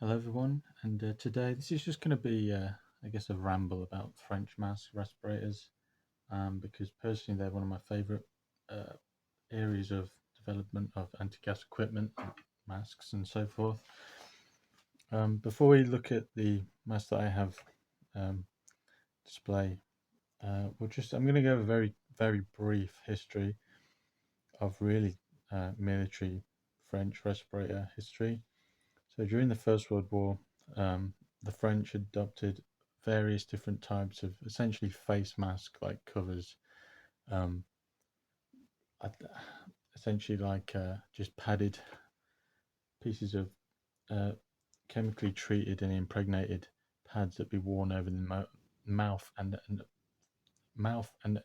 Hello everyone, and today this is just going to be, I guess, a ramble about French mask respirators, because personally they're one of my favourite uh, areas of development of anti-gas equipment, masks and so forth. Before we look at the mask that I have display, I'm going to give a very brief history of really military French respirator history. So during the First World War, the French adopted various different types of essentially face mask like covers, um, essentially like just padded pieces of uh, chemically treated and impregnated pads that be worn over the mouth and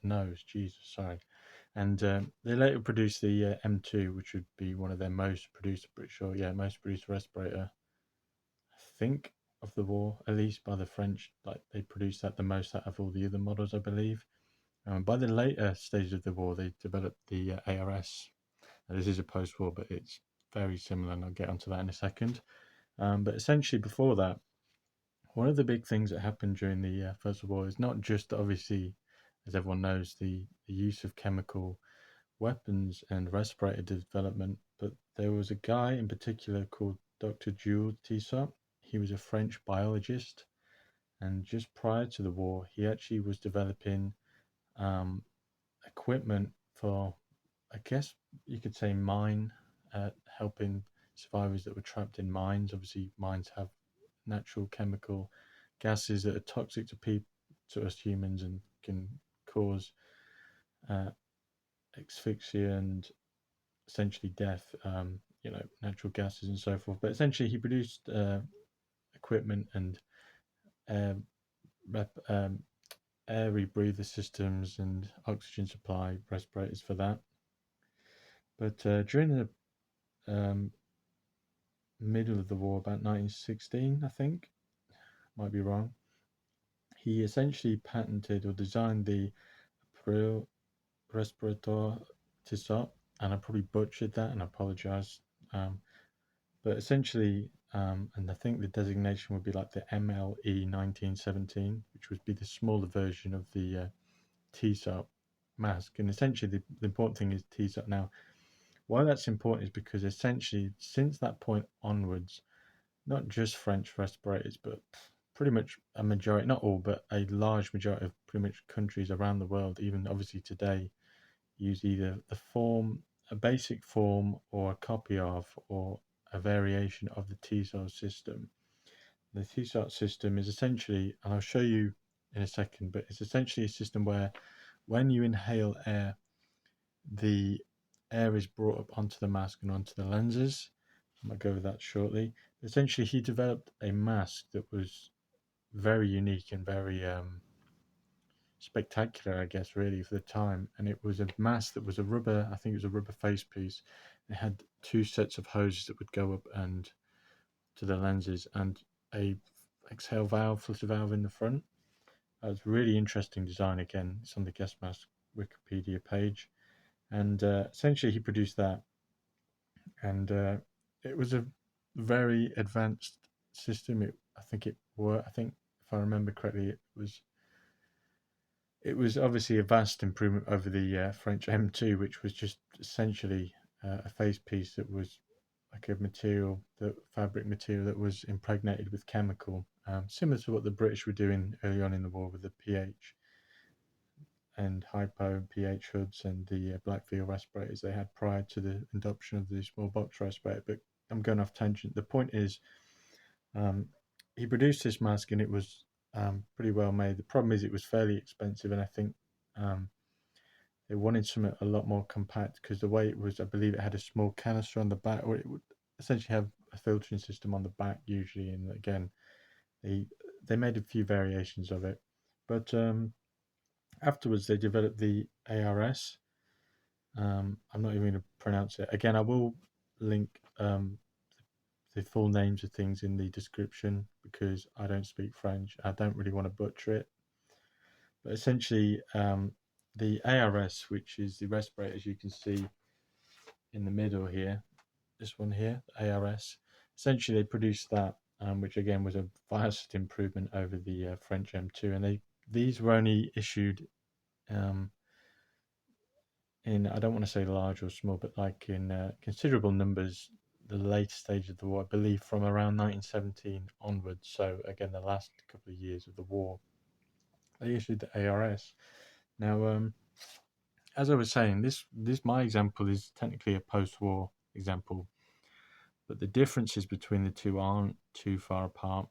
nose. Jesus, sorry. And they later produced the M2, which would be one of their most produced, pretty sure, yeah, most produced respirator, I think, of the war, at least by the French. Like they produced that the most out of all the other models, I believe. By the later stage of the war, they developed the ARS. Now, this is a post-war, but it's very similar, and I'll get onto that in a second. But essentially, before that, one of the big things that happened during the First World War is not just obviously, as everyone knows, the use of chemical weapons and respirator development, but there was a guy in particular called Dr. Jules Tissot. He was a French biologist, and just prior to the war, he actually was developing um, equipment for, I guess you could say, helping survivors that were trapped in mines. Obviously, mines have natural chemical gases that are toxic to people, to us humans, and can cause uh, asphyxia and essentially death. Natural gases and so forth. But essentially, he produced equipment and air, rep, air rebreather systems and oxygen supply respirators for that. But during the um, middle of the war, about 1916, I think, might be wrong, he essentially patented or designed the April Respirator Tissot, and I probably butchered that and I apologize. Um, but essentially, and I think the designation would be like the MLE 1917, which would be the smaller version of the Tissot mask. And essentially, the important thing is Tissot. Now, why that's important is because essentially, since that point onwards, not just French respirators, but pretty much a majority, not all, but a large majority of pretty much countries around the world, even obviously today, use either a basic form, or a copy of, or a variation of the TSOT system. The TSOT system is essentially, and I'll show you in a second, but it's essentially a system where when you inhale air, the air is brought up onto the mask and onto the lenses. I might go over that shortly. Essentially, he developed a mask that was very unique and very spectacular, I guess, really, for the time. And it was a mask that was a rubber, I think it was a rubber face piece. It had two sets of hoses that would go up and to the lenses, and a exhale valve, flutter valve in the front. That was really interesting design. Again, it's on the gas mask Wikipedia page. And essentially, he produced that, and it was a very advanced system. I think if I remember correctly, it was obviously a vast improvement over the French M2, which was just essentially a face piece that was like a material, the fabric material that was impregnated with chemical, similar to what the British were doing early on in the war with the pH and hypo and pH hoods and the black veil respirators they had prior to the adoption of the small box respirator. But I'm going off tangent. The point is, um, he produced this mask and it was pretty well made. The problem is it was fairly expensive, and I think um, they wanted something a lot more compact, because the way it was, I believe it had a small canister on the back, or it would essentially have a filtering system on the back usually. And again, they they made a few variations of it, but afterwards they developed the ARS. I'm not even going to pronounce it. Again, I will link the full names of things in the description because I don't speak French. I don't really want to butcher it. But essentially, the ARS, which is the respirators you can see in the middle here, this one here, ARS, essentially they produced that, which again was a vast improvement over the French M2. And these were only issued um, in, I don't want to say large or small, but like in considerable numbers the later stage of the war, I believe from around 1917 onwards. So again, the last couple of years of the war, they issued the ARS. Now, as I was saying, this my example is technically a post-war example, but the differences between the two aren't too far apart.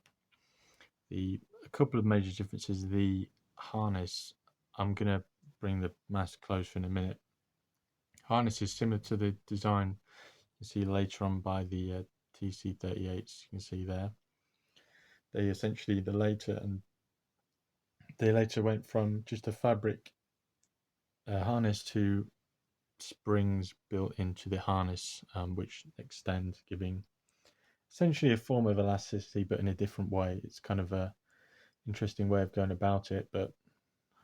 A couple of major differences: the harness. I'm gonna bring the mask closer in a minute. Harness is similar to the design you see later on by the TC38s. You can see there. They essentially they later went from just a fabric harness to springs built into the harness, which extend, giving essentially a form of elasticity, but in a different way. It's kind of a interesting way of going about it, but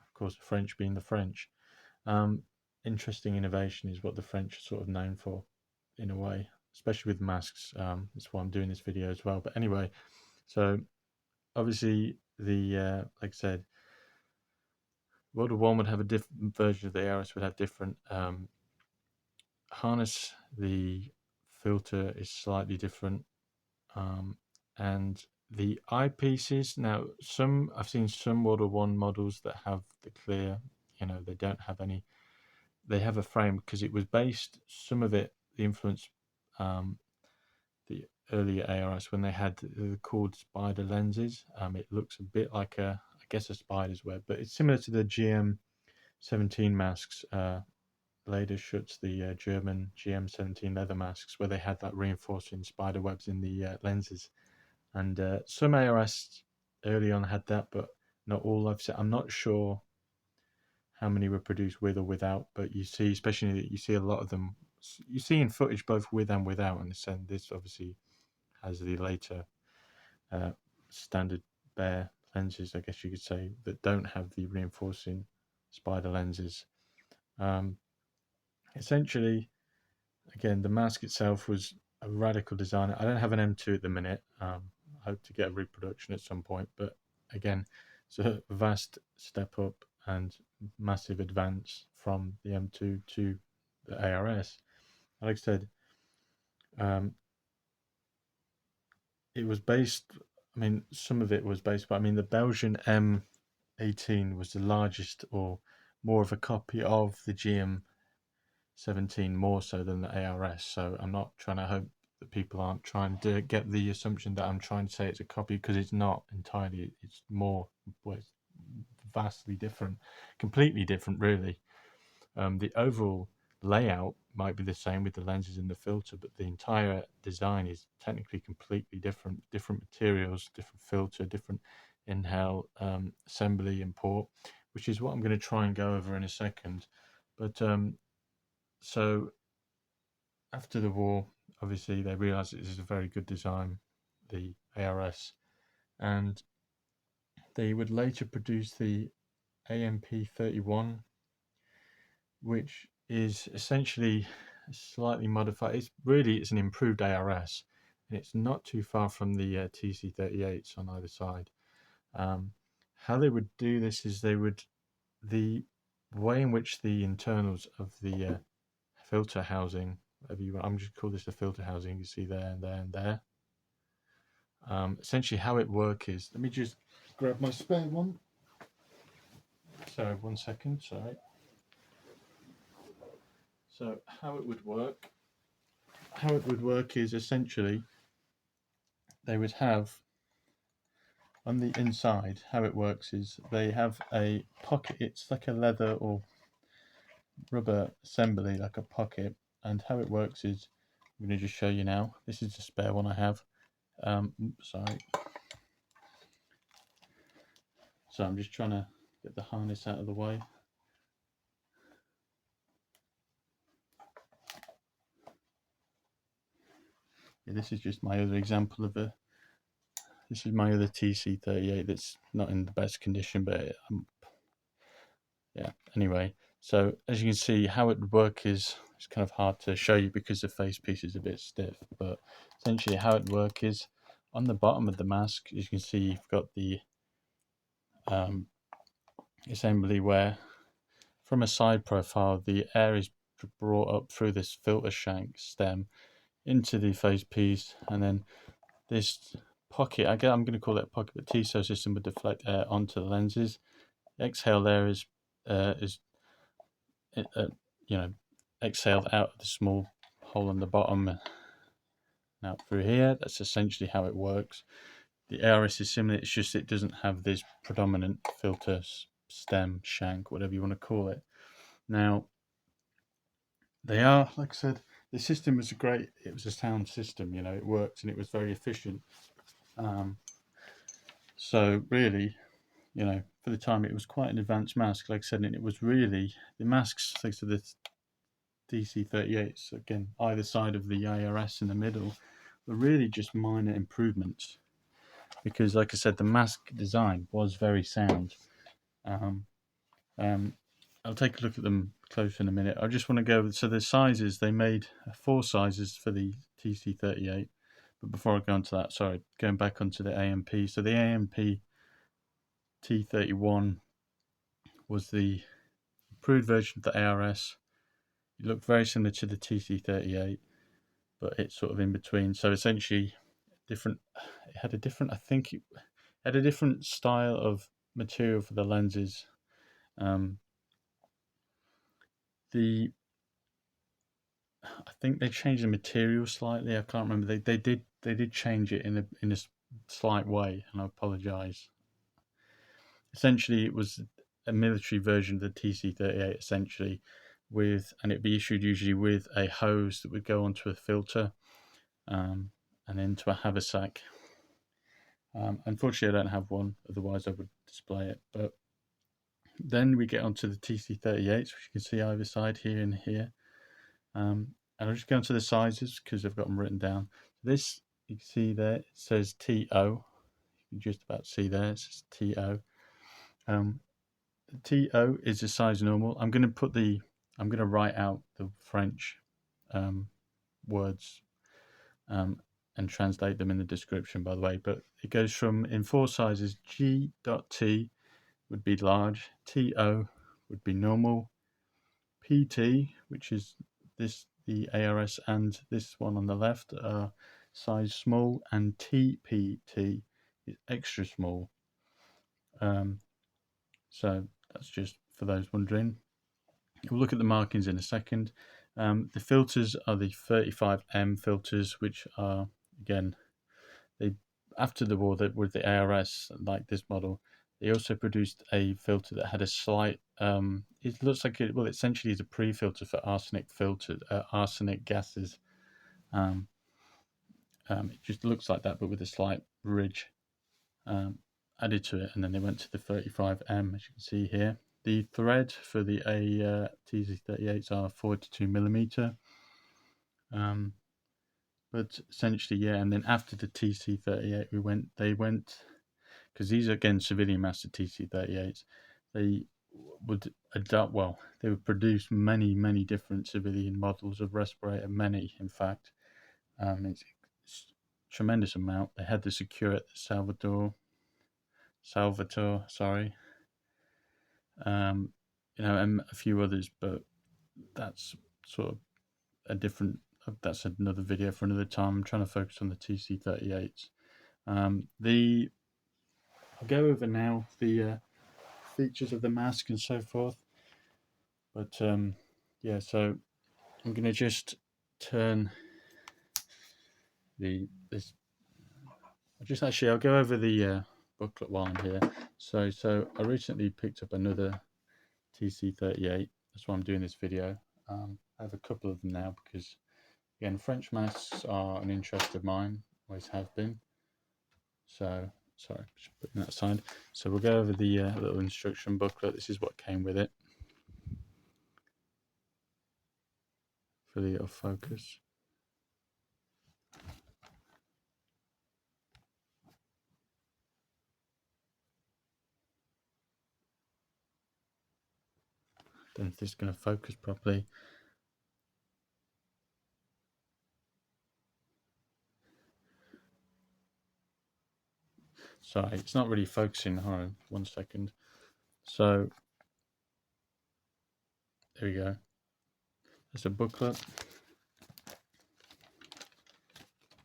of course, the French being the French, um, interesting innovation is what the French are sort of known for, in a way, especially with masks. That's why I'm doing this video as well. But anyway, so obviously like I said, World War I would have a different version of the ARS, would have different harness. The filter is slightly different, and the eyepieces. Now, I've seen some World War One models that have the clear. They don't have any. They have a frame because it was based. Some of it, the influence, the earlier ARS when they had the called spider lenses. It looks a bit like I guess a spider's web, but it's similar to the GM17 masks. Lederschutz, the German GM17 leather masks, where they had that reinforcing spider webs in the lenses. And some ARS early on had that, but not all. I'm not sure how many were produced with or without, but you see, especially you see a lot of them. You see in footage both with and without, and this obviously has the later standard bare lenses, I guess you could say, that don't have the reinforcing spider lenses. Essentially, again, the mask itself was a radical design. I don't have an M2 at the minute. I hope to get a reproduction at some point, but again, it's a vast step up and massive advance from the M2 to the ARS. Like I said, it was based. I mean, some of it was based, but I mean, the Belgian M18 was the largest, or more of a copy of the GM17, more so than the ARS. So I'm not trying to hope that people aren't trying to get the assumption that I'm trying to say it's a copy, because it's not entirely. It's more, well, it's vastly different, completely different, really. The overall layout might be the same with the lenses and the filter, but the entire design is technically completely different. Different materials, different filter, different inhale, assembly and port, which is what I'm going to try and go over in a second. But so after the war, obviously they realised this is a very good design, the ARS, and they would later produce the AMP31, which is essentially slightly modified. It's an improved ARS, and it's not too far from the TC38s on either side. How they would do this is the way in which the internals of the filter housing, whatever you want, I'm just call this the filter housing. You see there and there and there. Essentially, how it works is, let me just grab my spare one. So 1 second, sorry. So how it would work is essentially they would have on the inside, how it works is they have a pocket. It's like a leather or rubber assembly, like a pocket. And how it works is, I'm going to just show you now. This is the spare one I have. Sorry. So I'm just trying to get the harness out of the way. Yeah, this is just my other example of this is my other TC38 that's not in the best condition, but yeah, anyway. So as you can see, how it would work is, it's kind of hard to show you because the face piece is a bit stiff, but essentially how it would work is on the bottom of the mask, as you can see, you've got the assembly where from a side profile the air is brought up through this filter shank stem into the face piece, and then this pocket, I'm going to call it a pocket, but TSO system would deflect air onto the lenses. The exhale there is you know, exhaled out of the small hole on the bottom and out through here. That's essentially how it works. The ARS is similar, it's just it doesn't have this predominant filter stem, shank, whatever you want to call it. Now, they are, like I said, the system was it was a sound system, it worked and it was very efficient. So really, for the time it was quite an advanced mask, like I said, and it was really, the masks, thanks to the DC38s, again, either side of the ARS in the middle, were really just minor improvements. Because, like I said, the mask design was very sound. I'll take a look at them closer in a minute. I just want to go, so the sizes, they made 4 sizes for the TC38. But before I go on to that, sorry, going back onto the AMP. So the AMP T31 was the improved version of the ARS. It looked very similar to the TC38, but it's sort of in between. So essentially, it had a different, I think it had a different style of material for the lenses. I think they changed the material slightly. I can't remember. They did change it in a slight way, and I apologise. Essentially, it was a military version of the TC38, essentially, and it'd be issued usually with a hose that would go onto a filter, and into a haversack. Unfortunately, I don't have one. Otherwise, I would display it. But then we get onto the TC38s, which you can see either side here and here. And I'll just go into the sizes because I've got them written down. This, you can see there, it says TO. You can just about see there, it says TO. The TO is a size normal. I'm going to write out the French words and translate them in the description, by the way. But it goes from, in 4 sizes, G.T would be large, TO would be normal, PT, which is the ARS and this one on the left, are size small, and TPT is extra small. So that's just for those wondering. We'll look at the markings in a second. The filters are the 35M filters, which are, again, after the war with the ARS, like this model, they also produced a filter that had a slight, it looks like it essentially is a pre-filter for arsenic gases. It just looks like that, but with a slight ridge added to it. And then they went to the 35M, as you can see here. The thread for the TZ38s are 42mm. But essentially, yeah. And then after the TC38, they went, because these are again civilian master TC38s. They would they would produce many different civilian models of respirator, many in fact. It's a tremendous amount. They had the Secure Salvatore, sorry, and a few others, but that's sort of that's another video for another time. I'm trying to focus on the TC38s. I'll go over now the features of the mask and so forth. But yeah, so I'm going to just turn I'll go over the booklet while I'm here. So I recently picked up another TC38. That's why I'm doing this video. I have a couple of them now because, again, French masks are an interest of mine, always have been. So, sorry, just putting that aside. So we'll go over the little instruction booklet. This is what came with it for the focus. Don't know if this is going to focus properly. Sorry, it's not really focusing home. 1 second. So there we go. There's a booklet.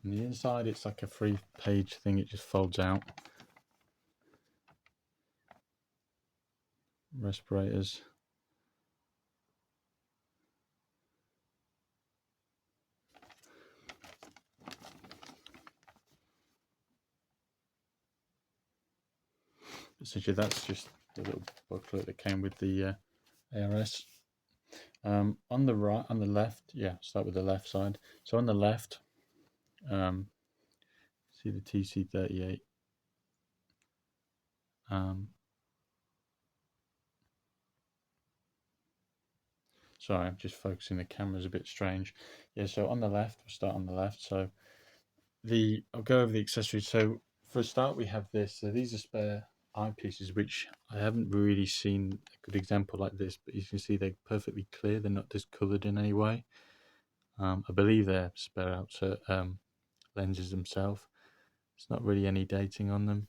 On the inside, it's like a 3-page thing. It just folds out. Respirators. Essentially, that's just the little booklet that came with the ARS. On the right, on the left, start with the left side. So on the left, see the TC38. Sorry, I'm just focusing. The camera's a bit strange. Yeah, so on the left, we'll start on the left. So I'll go over the accessories. So for a start, we have this. So these are spare eyepieces, which I haven't really seen a good example like this, but you can see they're perfectly clear. They're not discolored in any way. I believe they're spare outsert lenses themselves. There's not really any dating on them.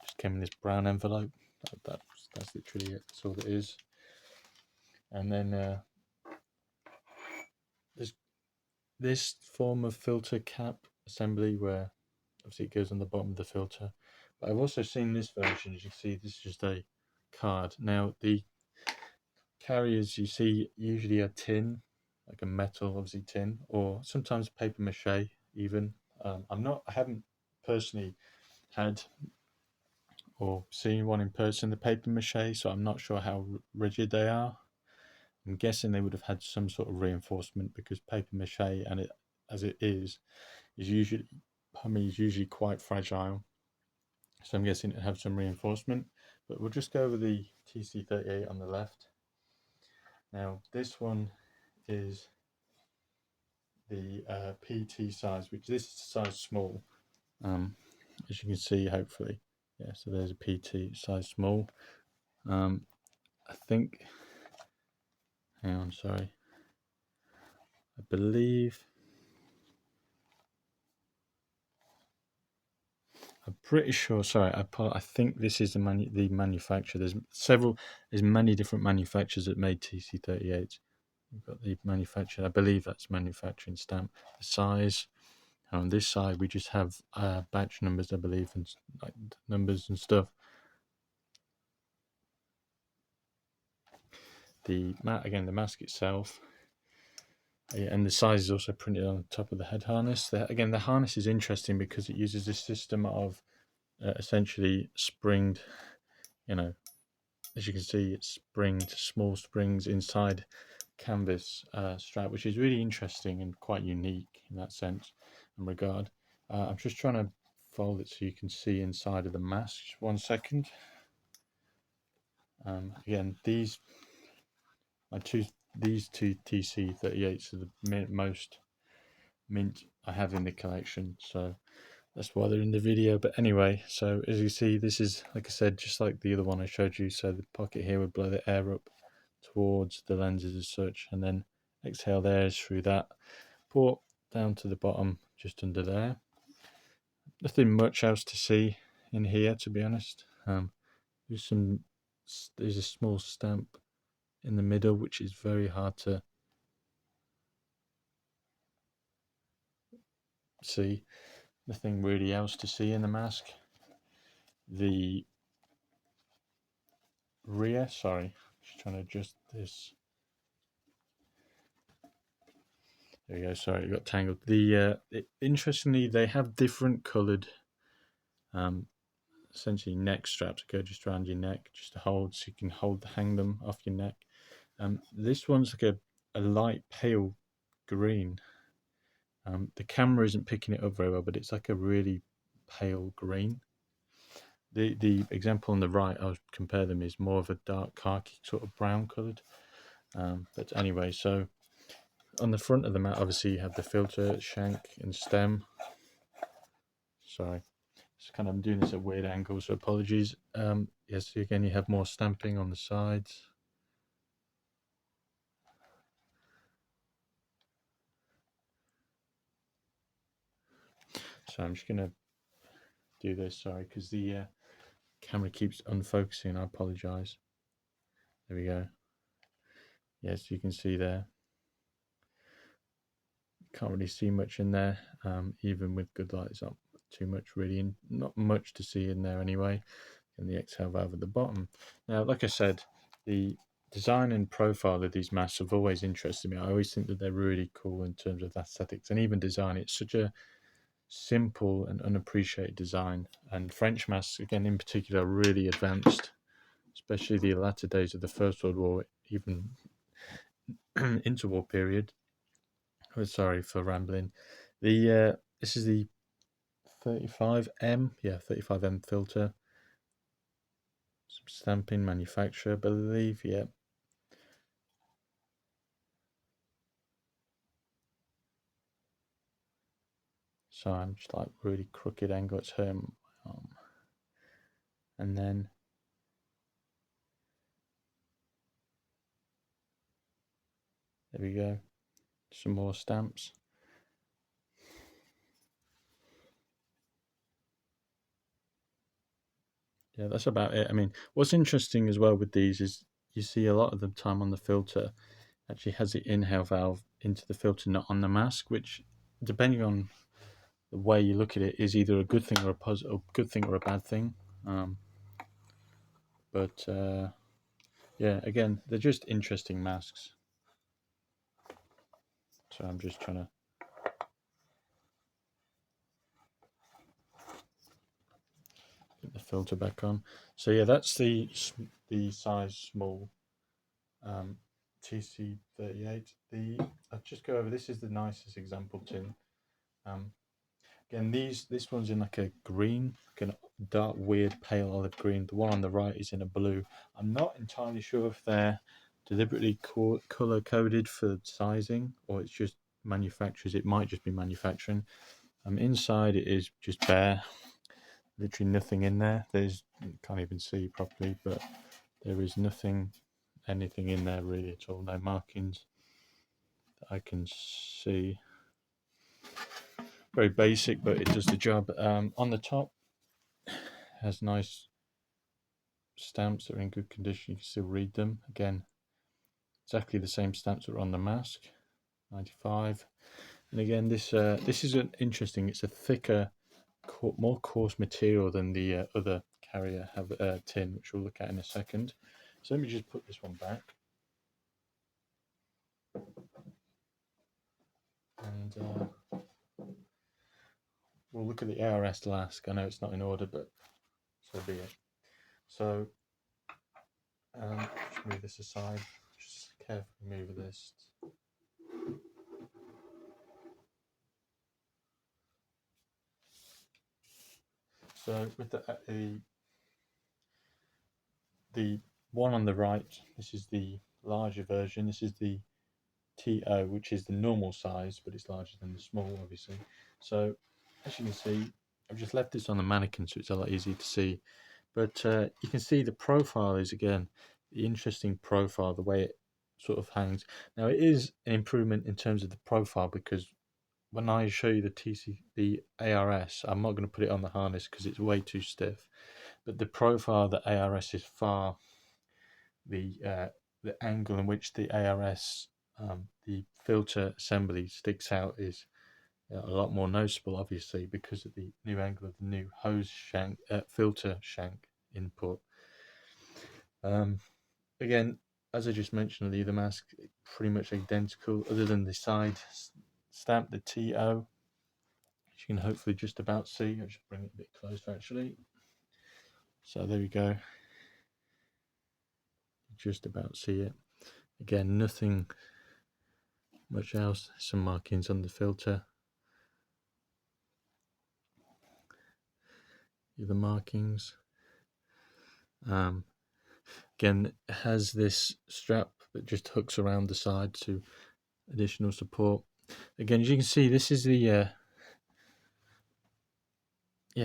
Just came in this brown envelope. That's literally it. That's all it is. And then there's this form of filter cap assembly where obviously it goes on the bottom of the filter. But I've also seen this version. As you can see, this is just a card. Now the carriers you see usually are tin, like a metal, obviously tin, or sometimes paper mache even. I haven't personally had or seen one in person, the paper mache, so I'm not sure how rigid they are. I'm guessing they would have had some sort of reinforcement because paper mache, and it as it is usually quite fragile. So I'm guessing it have some reinforcement. But we'll just go over the TC38 on the left. Now this one is the PT size, which this is size small, as you can see hopefully. Yeah, so there's a PT size small. I think, hang on, sorry. I believe, I'm pretty sure, sorry, I think this is the manufacturer. There's many different manufacturers that made TC38s. We've got the manufacturer, I believe that's manufacturing stamp. The size, and on this side we just have batch numbers, I believe, and like numbers and stuff. The mask itself, and the size is also printed on the top of the head harness. Again, the harness is interesting because it uses this system of essentially springed, as you can see, it's springed, small springs inside canvas strap, which is really interesting and quite unique in that sense and regard. I'm just trying to fold it so you can see inside of the mask. Just 1 second. Again, these two TC38s are the most mint I have in the collection, so that's why they're in the video. But anyway, so as you see, this is, like I said, just like the other one I showed you. So the pocket here would blow the air up towards the lenses as such, and then exhale the air through that port down to the bottom just under there. Nothing much else to see in here, to be honest. There's a small stamp in the middle, which is very hard to see. Nothing really else to see in the mask. The rear, sorry, just trying to adjust this. There we go. Sorry, it got tangled. Interestingly, they have different coloured, essentially neck straps that go just around your neck, just to hold, so you can hang them off your neck. This one's like a light pale green. The camera isn't picking it up very well, but it's like a really pale green. The example on the right, I'll compare them, is more of a dark khaki sort of brown coloured. But anyway, so on the front of the mat, obviously you have the filter, shank and stem. Sorry, I'm doing this at weird angles, so apologies. Yes, again, you have more stamping on the sides. So I'm just going to do this. Sorry, because the camera keeps unfocusing. I apologize. There we go. Yes, you can see there. Can't really see much in there, even with good light. It's not too much really, and not much to see in there anyway. And the exhale valve at the bottom. Now, like I said, the design and profile of these masks have always interested me. I always think that they're really cool in terms of aesthetics and even design. It's such a simple and unappreciated design. And French masks, again, in particular, are really advanced, especially the latter days of the First World War, even interwar period. Oh, sorry for rambling. The this is the 35M, 35M filter. Some stamping manufacturer, I believe, yeah. So I'm just like really crooked angle. It's hurting my arm. And then there we go. Some more stamps. Yeah, that's about it. I mean, what's interesting as well with these is you see a lot of the time on the filter actually has the inhale valve into the filter, not on the mask, which, depending on the way you look at it, is either a good thing or a good thing or a bad thing. But yeah, again, they're just interesting masks. So I'm just trying to get the filter back on. So yeah, that's the size small TC38. I'll just go over. This is the nicest example tin. Again, this one's in like a green, like a dark, weird, pale olive green. The one on the right is in a blue. I'm not entirely sure if they're deliberately color coded for sizing or it's just manufacturers. It might just be manufacturing. Inside it is just bare, literally nothing in there. You can't even see properly, but there is anything in there really at all. No markings that I can see. Very basic, but it does the job. On the top, has nice stamps that are in good condition. You can still read them. Again, exactly the same stamps that are on the mask. 95. And again, this is an interesting. It's a thicker, more coarse material than the other carrier have tin, which we'll look at in a second. So let me just put this one back. And we'll look at the ARS last. I know it's not in order, but so be it. So just move this aside. Just carefully move this. So with the one on the right, this is the larger version. This is the TO, which is the normal size, but it's larger than the small, obviously. So as you can see, I've just left this on the mannequin, so it's a lot easier to see. But you can see the profile is, again, the interesting profile, the way it sort of hangs. Now, it is an improvement in terms of the profile, because when I show you the ARS, I'm not going to put it on the harness because it's way too stiff. But the profile of the ARS is far, the angle in which the ARS, the filter assembly sticks out is a lot more noticeable, obviously, because of the new angle of the new hose shank, filter shank input. Again, as I just mentioned, the mask pretty much identical, other than the side stamp, the TO, which you can hopefully just about see. I'll just bring it a bit closer, actually. So there we go. Just about see it. Again, nothing much else. Some markings on the filter. The markings. Again, it has this strap that just hooks around the side to additional support. Again, as you can see, this is the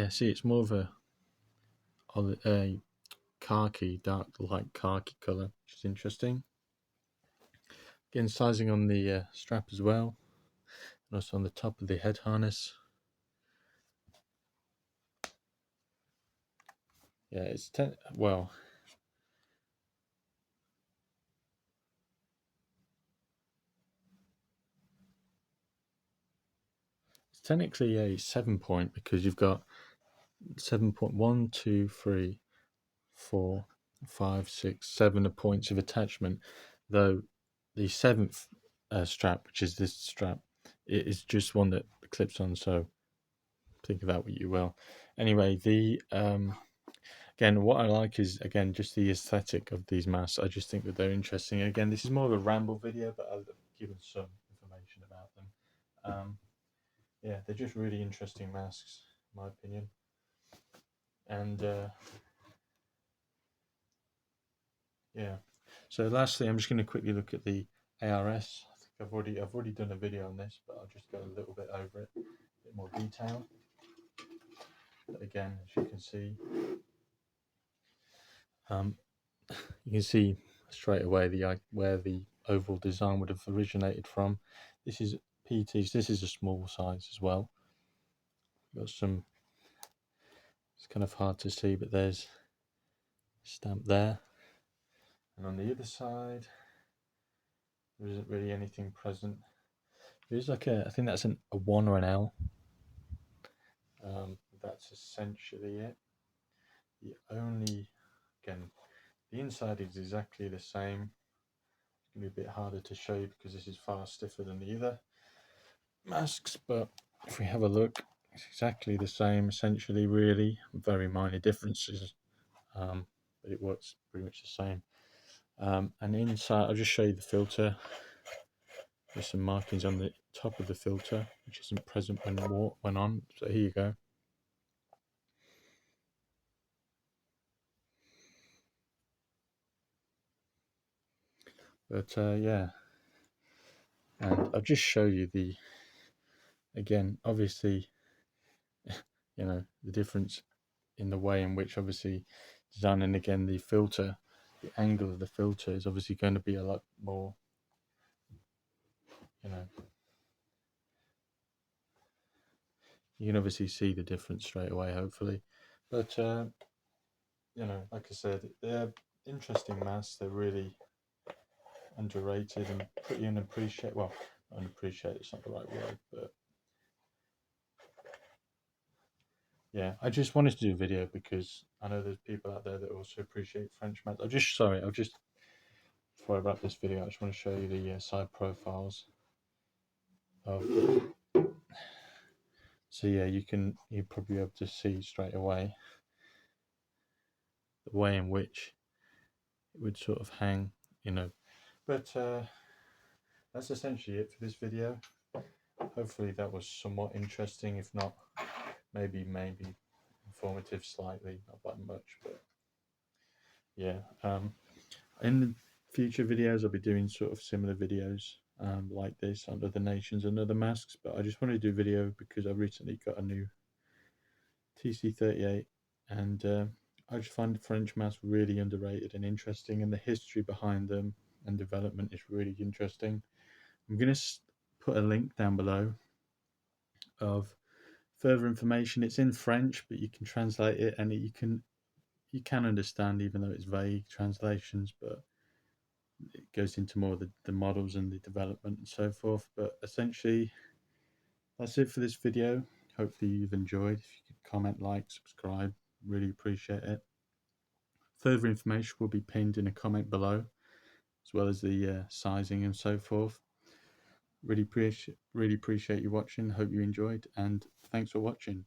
see, it's more of a khaki, dark light khaki color, which is interesting. Again, sizing on the strap as well, and also on the top of the head harness. Yeah, it's well, it's technically a 7 point because you've got 7.1, 2, 3, 4, 5, 6, 7 points of attachment. Though the seventh strap, which is this strap, it is just one that clips on. So think of that what you will. Anyway, the again, what I like is again just the aesthetic of these masks. I just think that they're interesting. Again, this is more of a ramble video, but I've given some information about them. Yeah, they're just really interesting masks, in my opinion. And yeah. So lastly, I'm just going to quickly look at the ARS. I think I've already done a video on this, but I'll just go a little bit over it, a bit more detail. But again, as you can see, you can see straight away where the overall design would have originated from. This is PTs. This is a small size as well. Got some. It's kind of hard to see, but there's a stamp there, and on the other side, there isn't really anything present. There's like I think that's a 1 or an L. That's essentially it. The only, again, the inside is exactly the same. It's going to be a bit harder to show you because this is far stiffer than the other masks, but if we have a look, it's exactly the same, essentially, really. Very minor differences, but it works pretty much the same. And inside, I'll just show you the filter. There's some markings on the top of the filter, which isn't present when on. So here you go. But yeah, and I'll just show you again, obviously, the difference in the way in which obviously design, and again the filter, the angle of the filter is obviously going to be a lot more, you know, you can obviously see the difference straight away, hopefully. But like I said, they're interesting masks. They're really underrated and pretty unappreciated. Well, unappreciated, it's not the right word, but yeah, I just wanted to do a video because I know there's people out there that also appreciate French masks. I'll just before I wrap this video, I just want to show you the side profiles of. So yeah, you probably be able to see straight away the way in which it would sort of hang, you know. But that's essentially it for this video. Hopefully that was somewhat interesting. If not, maybe informative slightly, not that much, but yeah. In the future videos, I'll be doing sort of similar videos like this on other nations and other masks. But I just wanted to do a video because I recently got a new TC38, and I just find the French masks really underrated and interesting, and the history behind them and development is really interesting. I'm going to put a link down below of further information. It's in French, but you can translate it, and you can understand, even though it's vague translations. But it goes into more of the models and the development and so forth. But essentially, that's it for this video. Hopefully you've enjoyed. If you could comment, like, subscribe, really appreciate it. Further information will be pinned in a comment below, as well as the sizing and so forth. Really appreciate you watching. Hope you enjoyed, and thanks for watching.